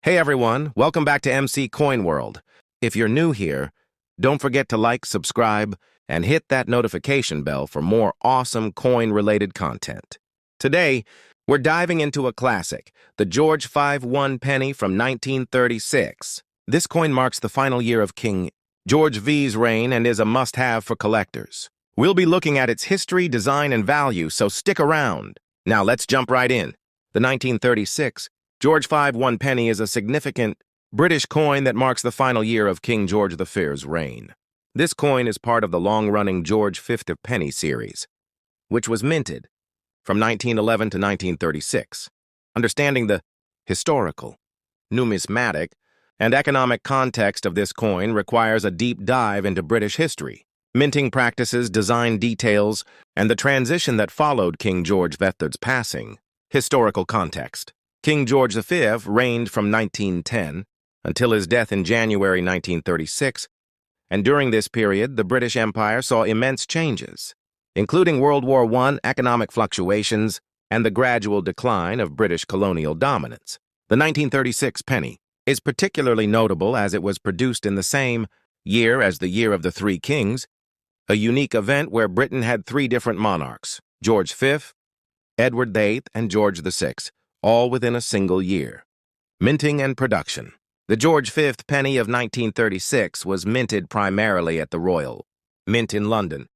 Hey everyone, welcome back to MC Coin World. If you're new here, don't forget to like, subscribe, and hit that notification bell for more awesome coin-related content. Today, we're diving into a classic, the George V 1 penny from 1936. This coin marks the final year of King George V's reign and is a must-have for collectors. We'll be looking at its history, design, and value, so stick around. Now let's jump right in. The 1936 George V 1 penny is a significant British coin that marks the final year of King George V's reign. This coin is part of the long-running George V penny series, which was minted from 1911 to 1936. Understanding the historical, numismatic, and economic context of this coin requires a deep dive into British history, minting practices, design details, and the transition that followed King George III's passing. Historical context. King George V reigned from 1910 until his death in January 1936, and during this period, the British Empire saw immense changes, including World War I economic fluctuations and the gradual decline of British colonial dominance. The 1936 penny is particularly notable as it was produced in the same year as the Year of the Three Kings, a unique event where Britain had three different monarchs, George V, Edward VIII, and George VI, all within a single year. Minting and production. The George V penny of 1936 was minted primarily at the Royal Mint in London,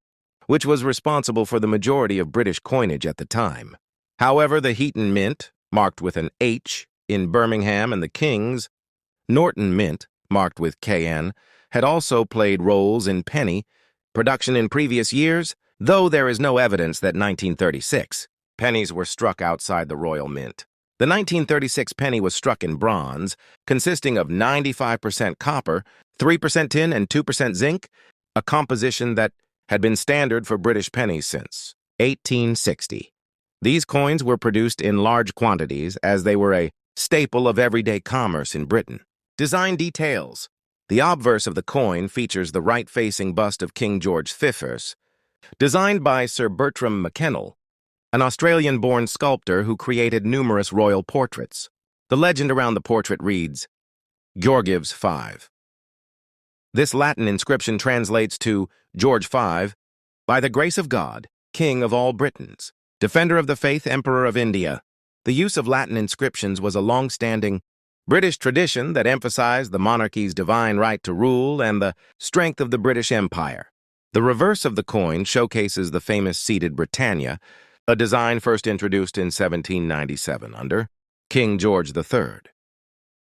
which was responsible for the majority of British coinage at the time. However, the Heaton Mint, marked with an H, in Birmingham, and the King's Norton Mint, marked with KN, had also played roles in penny production in previous years, though there is no evidence that 1936 pennies were struck outside the Royal Mint. The 1936 penny was struck in bronze, consisting of 95% copper, 3% tin, and 2% zinc, a composition that had been standard for British pennies since 1860. These coins were produced in large quantities as they were a staple of everyday commerce in Britain. Design details. The obverse of the coin features the right-facing bust of King George V, designed by Sir Bertram McKennell, an Australian-born sculptor who created numerous royal portraits. The legend around the portrait reads, Georgives V. This Latin inscription translates to George V, by the grace of God, King of all Britons, defender of the faith, Emperor of India. The use of Latin inscriptions was a long-standing British tradition that emphasized the monarchy's divine right to rule and the strength of the British Empire. The reverse of the coin showcases the famous seated Britannia, a design first introduced in 1797 under King George III.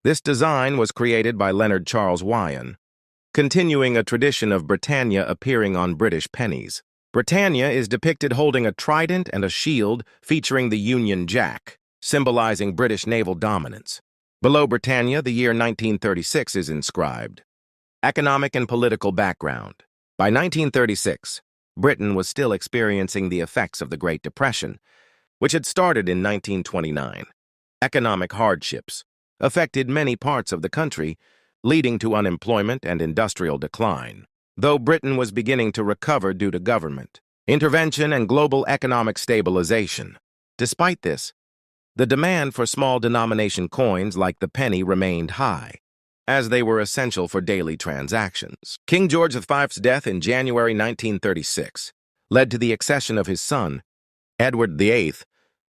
This design was created by Leonard Charles Wyon, continuing a tradition of Britannia appearing on British pennies. Britannia is depicted holding a trident and a shield featuring the Union Jack, symbolizing British naval dominance. Below Britannia, the year 1936 is inscribed. Economic and political background. By 1936, Britain was still experiencing the effects of the Great Depression, which had started in 1929. Economic hardships affected many parts of the country, leading to unemployment and industrial decline. Though Britain was beginning to recover due to government intervention and global economic stabilization. Despite this, the demand for small denomination coins like the penny remained high, as they were essential for daily transactions. King George V's death in January 1936 led to the accession of his son, Edward VIII,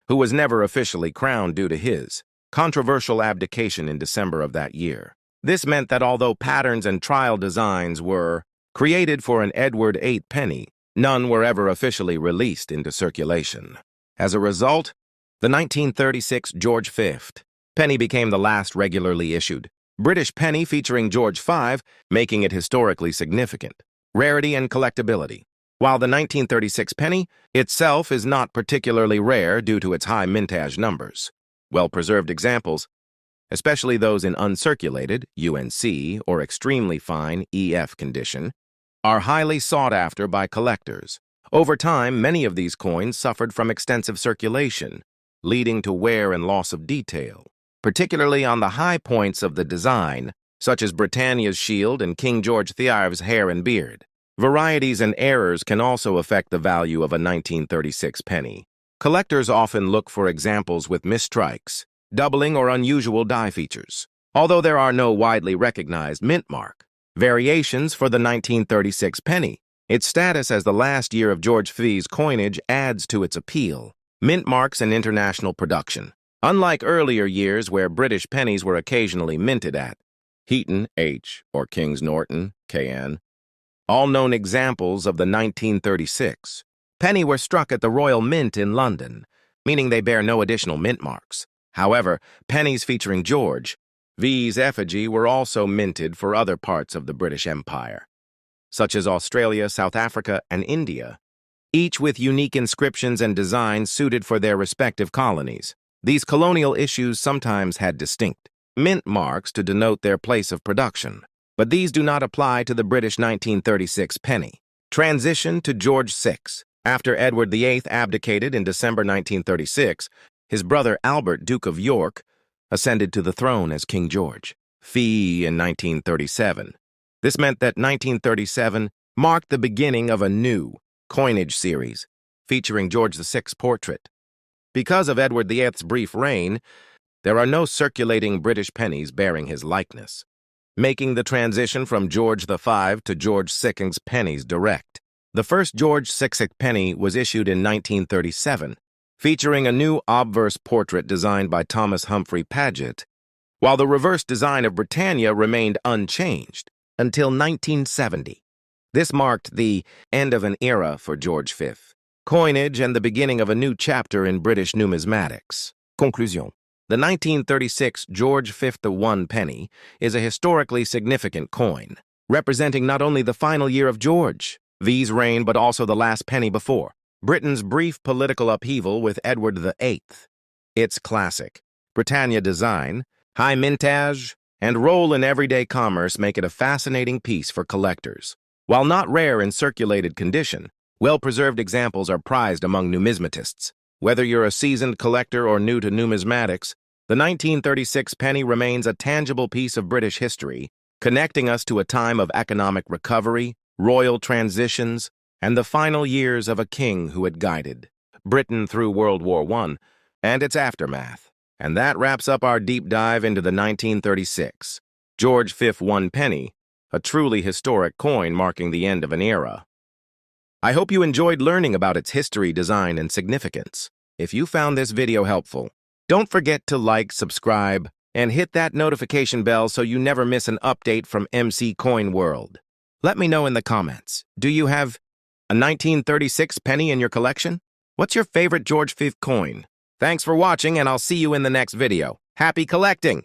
who was never officially crowned due to his controversial abdication in December of that year. This meant that although patterns and trial designs were created for an Edward VIII penny, none were ever officially released into circulation. As a result, the 1936 George V penny became the last regularly issued British penny featuring George V, making it historically significant. Rarity and collectibility. While the 1936 penny itself is not particularly rare due to its high mintage numbers, well-preserved examples, especially those in uncirculated UNC or extremely fine EF condition, are highly sought after by collectors. Over time, many of these coins suffered from extensive circulation, leading to wear and loss of detail, particularly on the high points of the design, such as Britannia's shield and King George VI's hair and beard. Varieties and errors can also affect the value of a 1936 penny. Collectors often look for examples with misstrikes, doubling or unusual die features. although there are no widely recognized mint mark. Variations for the 1936 penny. Its status as the last year of George V's coinage adds to its appeal. Mint marks and international production. Unlike earlier years where British pennies were occasionally minted at Heaton, H, or Kings Norton, KN, all known examples of the 1936 penny were struck at the Royal Mint in London, meaning they bear no additional mint marks. However, pennies featuring George V's effigy were also minted for other parts of the British Empire, such as Australia, South Africa, and India, each with unique inscriptions and designs suited for their respective colonies. These colonial issues sometimes had distinct mint marks to denote their place of production, but these do not apply to the British 1936 penny. Transition to George VI. After Edward VIII abdicated in December 1936, his brother Albert, Duke of York, ascended to the throne as King George V in 1937. This meant that 1937 marked the beginning of a new coinage series featuring George VI's portrait. Because of Edward VIII's brief reign, there are no circulating British pennies bearing his likeness, making the transition from George V to George VI's pennies direct. The first George VI penny was issued in 1937, featuring a new obverse portrait designed by Thomas Humphrey Paget, while the reverse design of Britannia remained unchanged until 1970. This marked the end of an era for George V coinage and the beginning of a new chapter in British numismatics. Conclusion. The 1936 George V I penny is a historically significant coin, representing not only the final year of George V's reign but also the last penny before Britain's brief political upheaval with Edward VIII. Its classic Britannia design, high mintage, and role in everyday commerce make it a fascinating piece for collectors. While not rare in circulated condition, well-preserved examples are prized among numismatists. Whether you're a seasoned collector or new to numismatics, the 1936 penny remains a tangible piece of British history, connecting us to a time of economic recovery, royal transitions, and the final years of a king who had guided Britain through World War I and its aftermath. And that wraps up our deep dive into the 1936 George V I penny, a truly historic coin marking the end of an era. I hope you enjoyed learning about its history, design, and significance. If you found this video helpful, don't forget to like, subscribe, and hit that notification bell so you never miss an update from MC Coin World. Let me know in the comments, do you have a 1936 penny in your collection? What's your favorite George V coin? Thanks for watching, and I'll see you in the next video. Happy collecting!